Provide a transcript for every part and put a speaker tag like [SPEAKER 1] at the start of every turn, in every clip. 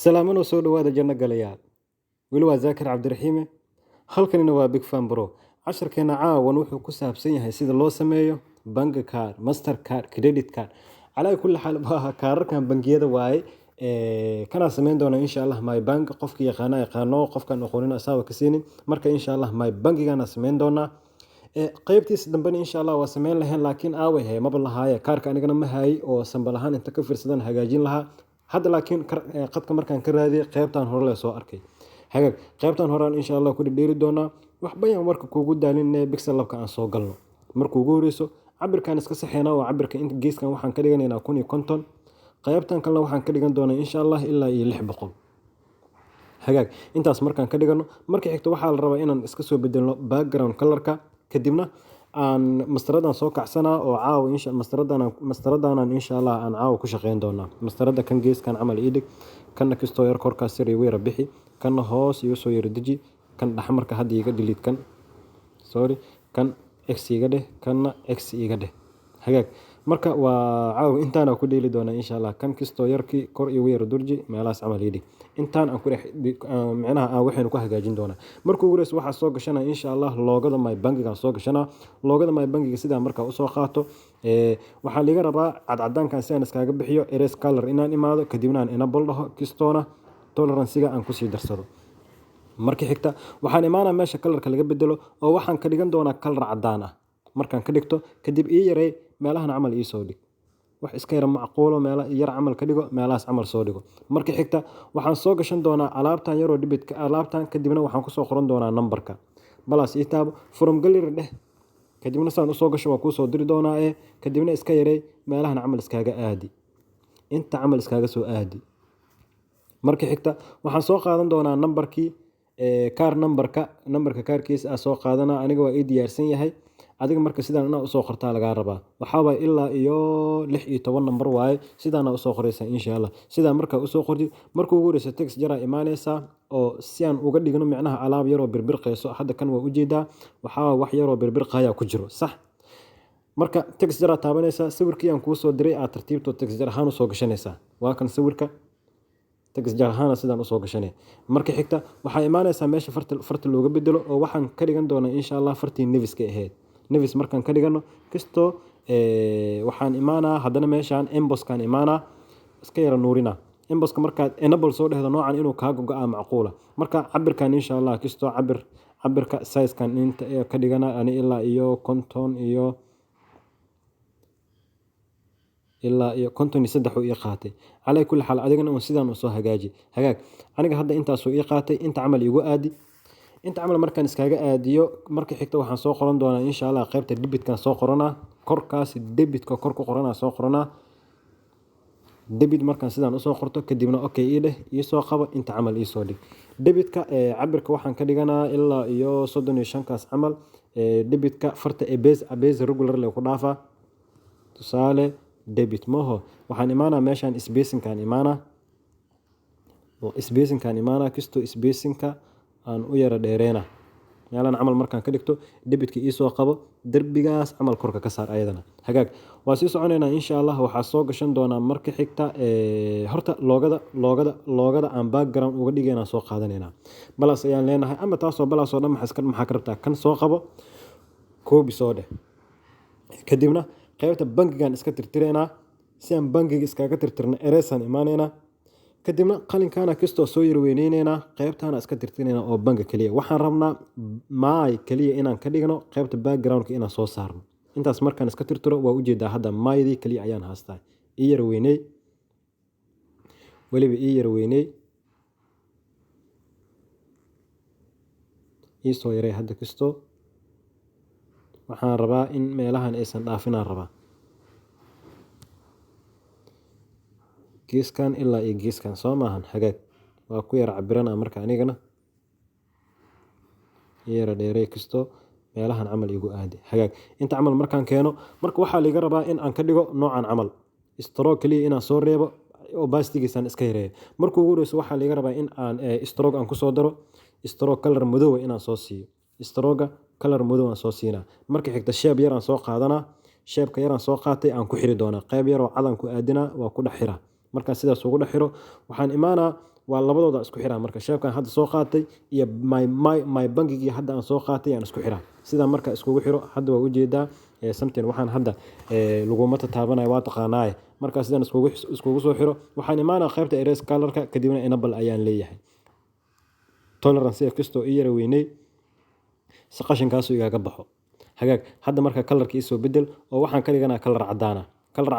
[SPEAKER 1] Salaamano soo dhawaada janno galayaal. Weli waa Zaakir Cabdiraxiime. Halkanina waa Big Fan Bro. Casharkeena caawan wuxuu ku saabsan yahay sida loo sameeyo bank card, master card, credit card. Calaa kulli xaal baa kaararkan bangiyada waaye. Kana sameyn doona insha Allah my bank qofkii yaqaano qofkan aqoonin asaaba ka siinin. Marka insha Allah my bankigaana sameyn doona. Qaybtiisa dambena insha Allah waa sameyn lahayn laakiin aaway maba lahaaya kaarka anigana ma haay oo sambal ahaan inta ka fiirsadan hagaajin lahaa. Hadda laakiin qadka markaan ka raadiyay qaybtan hore la soo arkay. Hagaag qaybtan horaan insha Allah ku dhigdheeri doona. Wax bayan marka kuugu daalinay Pixel Labka aan soo galno. Markuu ugu horeyso cabirkan iska saxeena oo cabirka inta geeskan waxaan ka dhiganaynaa 1050. Qaybtan kalena waxaan ka dhigan doonaa insha Allah ilaa 600. Hagaag intaas markaan ka dhigano markii xigta waxaa la rabaa inaan iska soo bedelno background colorka kadibna aan mastaradan soo kacsana oo caaw insha mastaradan insha Allah aan caaw ku shaqeyn doona. Mastarada kan geeskan camal idig kan kisto yar korkaas sir weera bixi kan hoos iyo soo yar deji kan dhaxmarka hadii iga delete kan kan x iga dheh kan x iga dheh. Hagaag marka waa caaw intaan ku dheeli doona insha Allah kan kisto yarkii kor iyo weera durji meelaas camal idig intaan aan ku macnaha aan waxaan ku hagaajin doona. Markuu ugu horeyso waxa soo gashana insha Allah loogada my bankiga soo gashana loogada my bankiga sida marka u soo qaato waxa laga rabaa cadcadankan si aan iskaga bixiyo erase color inaan imaado kadibna aan enable dhaho kistona tolerance-ga aan ku sii darsado. Markii xigta waxaan imaanaa meesha colorka laga bedelo oo waxaan ka dhigan doonaa color cadaan ah. Markaan ka dhigto kadib ii yaray meelahan camal ii soo dhig. Wax iska yar macquulo meela yar camal ka dhigo meelaas camal soo dhigo. Markii xigta waxaan soo gashan doonaa alaabtan yar oo debitka alaabtan kadibna waxaan ku soo qoran doonaa numberka. Balas ii taabo from gallery dheh. Kadibna saan u soo gasho waa ku soo diri doonaa kadibna iska yaray meelahan camal iskaga aadi. Inta camal iskaga soo aadi. Markii xigta waxaan soo qaadan doonaa numberkii kaar numberka kaarkiisa soo qaadana aniga waa ii diyaarsan yahay. Adiga marka sidaan u soo qortaa laga rabaa waxa way ilaa iyo 16 number waaye sidaan u soo qoraysa insha Allah sidaan marka u soo qortid markuu ugu horeyso text jara imaanaysa oo si aan uga dhigno macnaha alaab yar oo birbirqayso hadda kan waa u jeedaa waxa wax yar oo birbirqaya ku jiro sax marka text jara taabanaysa sawirkii aan ku soo diray aad tartiibto text jar ahaan u soo gashanaysa waa kan sawirka text jar ahaan sidaan u soo gashanay marka xigta waxa imaanaysa meesha farta looga bedelo oo waxaan ka dhigan doonaa insha Allah fartii neviska ahayd nevis markaan ka dhigano kisto waxaan imaanaa haddana meeshaan embosskan imaanaa iska yara nuurina embosska markaad enable soo dhehdo noocan inuu kaaga go'aa macquula marka cabirkan insha Allah kisto cabirka size-kan inta ka dhigana ani ilaa iyo 50 iyo 53 ii qaatay calaa kulli xaal adigana sidaan u soo hagaaji hagaag aniga hadda intaas ii qaatay inta camal igu aadi inta camal markaan iskaga aadiyo markii xigta waxaan soo qoran doonaa insha Allah qaybta debitkan soo qorana korkaas debitka kor ku qorana soo qorana debit markaan sidaan u soo qorto kadibna okay ii dheh ii soo qabo inta camal ii soo dhig debitka cabirka waxaan ka dhiganaa ilaa iyo 35 kaas camal debitka farta base regular leh ku dhaafa tusaale debit moho waxaan imaanaa meeshaan spacingkan imaana kisto spacingka aan u yara dheereena meelan camal markaan ka dhigto debitka ii soo qabo darbigaas camal korka ka saar ayadana hagaag waa sii soconaynaa insha Allah waxa soo gashan doonaa markii xigta horta loogada aan background uga dhigayna soo qaadanaynaa balas ayaan leenahay ama taasoo balasoo dhan maxaa ka rabtaa kan soo qabo copy soo dheh kadibna qaybta bankigan iska tirtireena si aan bankiga iskaga tirtirna erasan imaanayna kadibna qalinkaana kastoo soo yar weyneynayna qaybtaana iska tirtireena oo banka kaliya waxaan rabnaa my kaliya inaan ka dhigno qaybta backgroundka inaan soo saarno intaas markaan iska tirtiro waa u jeedaa hadda mydi kaliya ayaan haystaa ii yar weynay waliba ii yar weynay ii soo yaray hadda kastoo waxaan rabaa in meelahan aysan dhaafinaan rabaa geeskan ilaa iyo geeskan soo maahan hagaag waa ku yar cabirana marka anigana yara dheeray kisto meelahan camal igu aadi hagaag inta camal markaan keeno marka waxaa laga rabaa in aan ka dhigo noocan camal stroke kaliya inaan soo reebo opacitygiisaan iska yareeyo markuu ugu horeyso waxaa laga rabaa in aan stroke aan ku soo daro stroke color madow inaan soo siiyo stroke color madow aan soo siinaa marka xigta shape yar aan soo qaadanaa shape-ka yar aan soo qaatay aan ku xiri doonaa qayb yar oo cadan ku aadina waa ku dhex xiraa marka sidaas ugu dhex xiro waxaan imaanaa waa labadooda isku xiraa marka sheebkan hadda soo qaatay iyo my bangigii hadda aan soo qaatay aan isku xiraa sidaa marka iskugu xiro hadda waa ujeedaa something waxaan hadda laguma tataabanayo waa taqaanaaye markaa sidaan iskugu soo xiro waxaan imaanaa qaybta erase colorka kadibna enable ayaan leeyahay tolerance kastoo i yara weynay si qashinkaasu igaaga baxo hagaag hadda marka kalarka isoo bedel oo waxaan ka dhiganaa kalar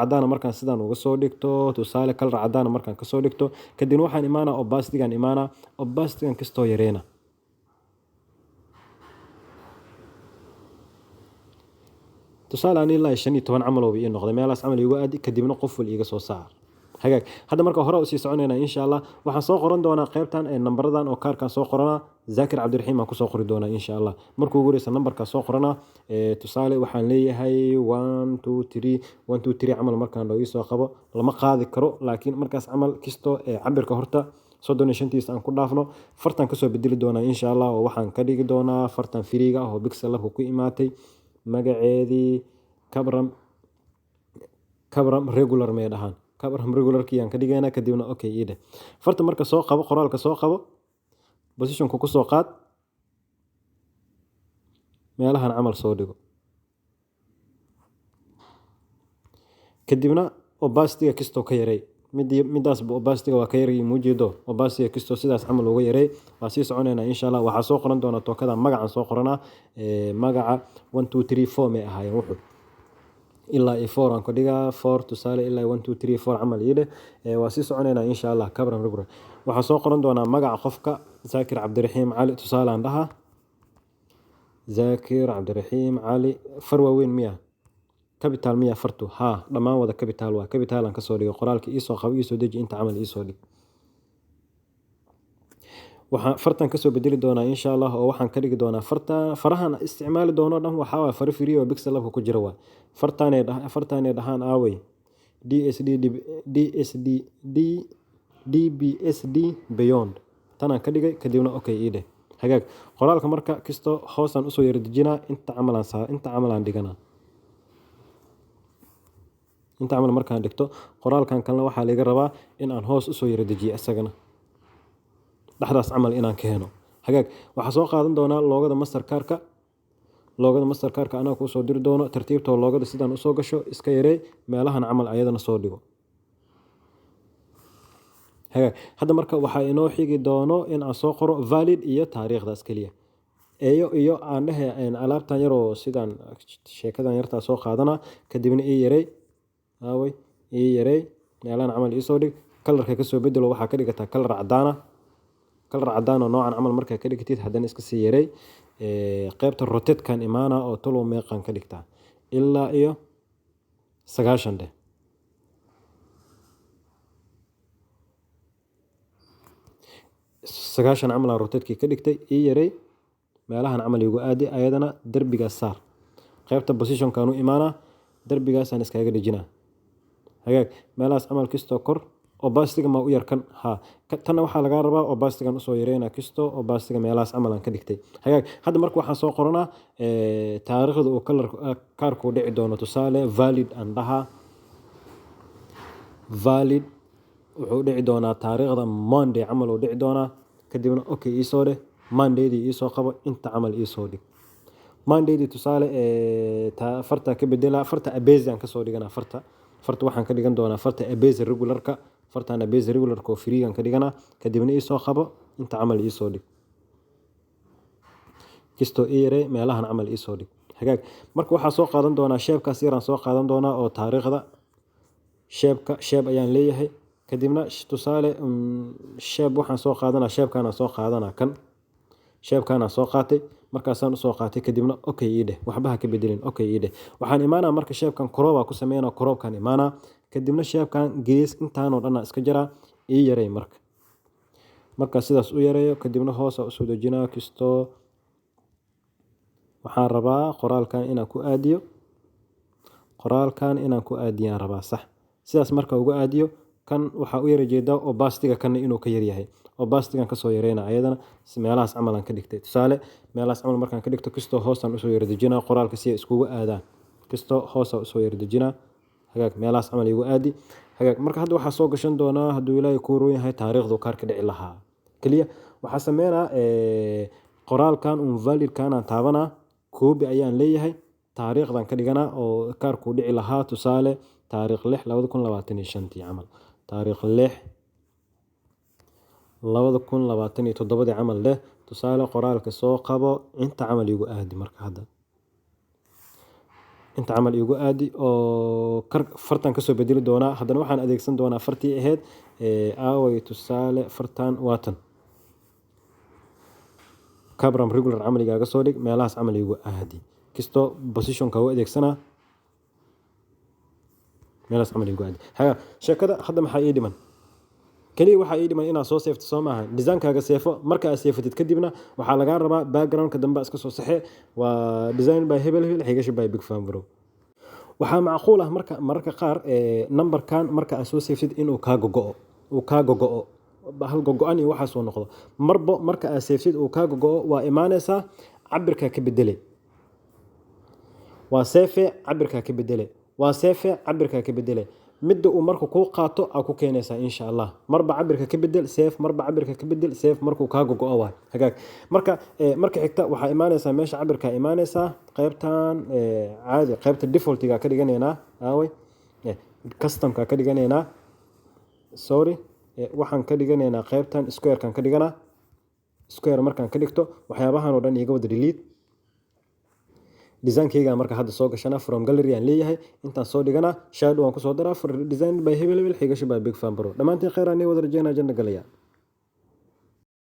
[SPEAKER 1] cadaana markaan sidaan uga soo dhigto tusaale kalar cadaana markaan kasoo dhigto kadibna waxaan imaanaa opacitygan kastoo yareena tusaale aan ilaa 15 camal oo ii noqday meelaas camal igu aadi kadibna qof wal iiga soo saar hagaag hadda marka hore usii soconaynaa insha allah waxaan soo qoran doonaa qaybtan nambaradan oo kaarkan soo qoranaa zaakir cabdiraxiim aan kusoo qori doonaa insha allah markuu ugu horeysa nambarkaa soo qoranaa tusaale waxaan leeyahay 123 camal markaan loo isoo qabo lama qaadi karo laakiin markaas camal kisto cabirka horta 35 aan ku dhaafno fartan kasoo bedeli doonaa insha allah oo waxaan ka dhigi doonaa fartan firiga oo pixel labka ku imaatay magaceedii cabram regular mee dhahaan cabram regularkii aan ka dhigaynaa kadibna okay ii dheh farta marka soo qabo qoraalka soo qabo positionka ku soo qaad meelahan camal soo dhigo kadibna opacityga kastoo ka yaray midaasba opacityga waa ka yaray muujeedo opacityga kastoo sidaas camal uga yaray waa sii soconaynaa insha allah waxaa soo qoran doona tookada magacaan soo qoranaa magaca 1234 may ahaayeen wuxuu ilaa 4 aan ku dhigaa 4 tusaale ilaa 1234 camal ii dheh waa sii soconaynaa insha allah cabram regular waxaa soo qoran doonaa magaca qofka zaakir cabdiraxiim cali tusaale aan dhahaa zaakir cabdiraxiim cali far waaweyn miya capital miya fartu haa dhammaan wada capital waa capital aan kasoo dhigo qoraalka iisoo qabo iisoo deji inta camal iisoo dhig waxaan fartan kasoo bedeli doonaa insha allah oo waxaan ka dhigi doonaa farahan isticmaali doono dhan waxaa waa faro free oo pixel labka ku jira waa fartaanay dhahaan aaway dbsd beyond tanaan ka dhigay kadibna okay ii dheh hagaag qoraalka marka kisto hoosaan usoo yara dejinaa inta camalaan dhiganaa inta camal markaan dhigto qoraalkan kalena waxaa laga rabaa in aan hoos usoo yara dejiyo isagana dhexdaas camal inaan keeno hagaag waxaa soo qaadan doonaa loogada mastercarka anaa kuusoo diri doono tartiibtoo loogada sidaan usoo gasho iska yarey meelahan camal ayadana soo dhigo hagaag hadda marka waxaa inoo xigi doono in aan soo qoro valid iyo taariikhdaas keliya iyo aan dhehe alaabtan yaroo sidaan sheekadan yartaa soo qaadana kadibna ii yarey meelahan camal iisoo dhig kalarka kasoo bedelo waxaa ka dhigataa kalar cadaan oo noocan camal markaa ka dhigtid haddana iska sii yarey qaybta rotetkan imaana oo tolow meeqan ka dhigtaa ilaa iyo 90 dheh sagaashan camal aan rotetkii ka dhigtay ii yarey meelahan camal igu aadi ayadana derbigaas saar qaybta positionkan u imaanaa derbigaasaan iskaga dhejinaa hagaag meelahaas camal kistoo kor opacityga ma u yarkan ha tanna waxaa lagaa rabaa opacitygan usoo yareynaa kisto opacityga meelahaas camal aan ka dhigtay hagaag hadda marka waxaan soo qoranaa taariikhda uu kaarku dhici doono tusaale valid aan dhahaa valid wuxuu dhici doonaa taariikhda monday camal uu dhici doonaa kadibna okay iisoo dheh mondaydii iisoo qabo inta camal iisoo dhig mondaydii tusaale farta ka bedela farta abezi aan kasoo dhiganaa farta waxaan ka dhigan doonaa farta abezi regularka fartan abezi regularka oo freegan ka dhiganaa kadibna iisoo qabo inta camal iisoo dhig kistoo ii yarey meelahan camal iisoo dhig hagaag marka waxaa soo qaadan doonaa sheebkaas yaraan soo qaadan doonaa oo taariikhda sheeb ayaan leeyahay kadibna tusaale sheeb waxaan soo qaadanaa sheebkaanaan soo qaadanaa sheebkaanaan soo qaatay markaasaan usoo qaatay kadibna okay ii dheh waxbaha ka bedelin okay ii dheh waxaan imaanaa marka sheebkan koroobaa ku sameynaa koroobkaan imaanaa kadibna sheebkan gees intaanoo dhanaa iska jaraa ii yarey markaa sidaas u yareeyo kadibna hoosaa usoo dejinaa kistoo waxaan rabaa qoraalkan inaan ku aadiyaan rabaa sax sidaas marka ugu aadiyo kan waxaa u yara jeedaa opacityga kanna inuu ka yaryahay opacitygan kasoo yareyna ayadana meelahaas camal aan ka dhigtay tusaale meelahaas camal markaan ka dhigto kistoo hoosaan usoo yara dejinaa qoraalka si ay iskugu aadaan kistoo hoosaa usoo yara dejinaa hagaag meelahaas camal igu aadi hagaag marka hadda waxaa soo gashan doonaa hadduu ilaahay kuu roon yahay taariikhdu kaarka dhici lahaa keliya waxaa sameynaa qoraalkan validkan aan taabanaa koobi ayaan leeyahay taariikhdan ka dhiganaa oo kaarku dhici lahaa tusaale taariikh 6/2025 camal taariikh 6/2027 camal leh tusaale qoraalka soo qabo inta camal igu aadi marka hadda inta camal igu aadi oo fartan kasoo bedeli doonaa haddana waxaan adeegsan doonaa fartii ahayd aaway tusaale fartan waatan cabram regular camaligaaga soo dhig meelahaas camal igu aadi kisto positionka u adeegsanaa meelahaas camal igu aadi sheekada hadda maxaa ii dhiman kaliya waxaa ii dhiman inaad soo seefto soo maaha designkaaga seefo marka aad seefatid kadibna waxaa lagaa rabaa backgroundka dambe iska soo saxe waa design by hebel xigashi by big fan bro waxaa macquul ah mararka qaar numberkan marka aad soo seeftid inuu kaa gogo'o hal gogo'an iyo waxaas uu noqdo marbo marka aad seeftid uu kaa gogo'o waa imaanaysaa cabirka ka bedele waa seefe cabirka ka bedele waa seefe cabirka ka bedele midda uu markuu kuu qaato aa ku keenaysaa insha allah marba cabirka ka bedel seef marba cabirka ka bedel seef markuu kaa gogo'o waay hagaag marka xigta waxaa imaanaysaa meesha cabirka imaanaysaa qaybtan caadi qaybta defaultiga ka dhiganaynaa aaway customka ka dhiganaynaa sorry waxaan ka dhiganaynaa qaybtan squarekan ka dhiganaa square markaan ka dhigto waxyaabahan oo dhan iga wada delete designkayga marka hadda soo gashana from gallery aan leeyahay intaan soo dhigana shadow aan ku soo daraa for design by hebel xigashi by big fan bro dhamaantiin khayr aan wada rajeynaa janna galaya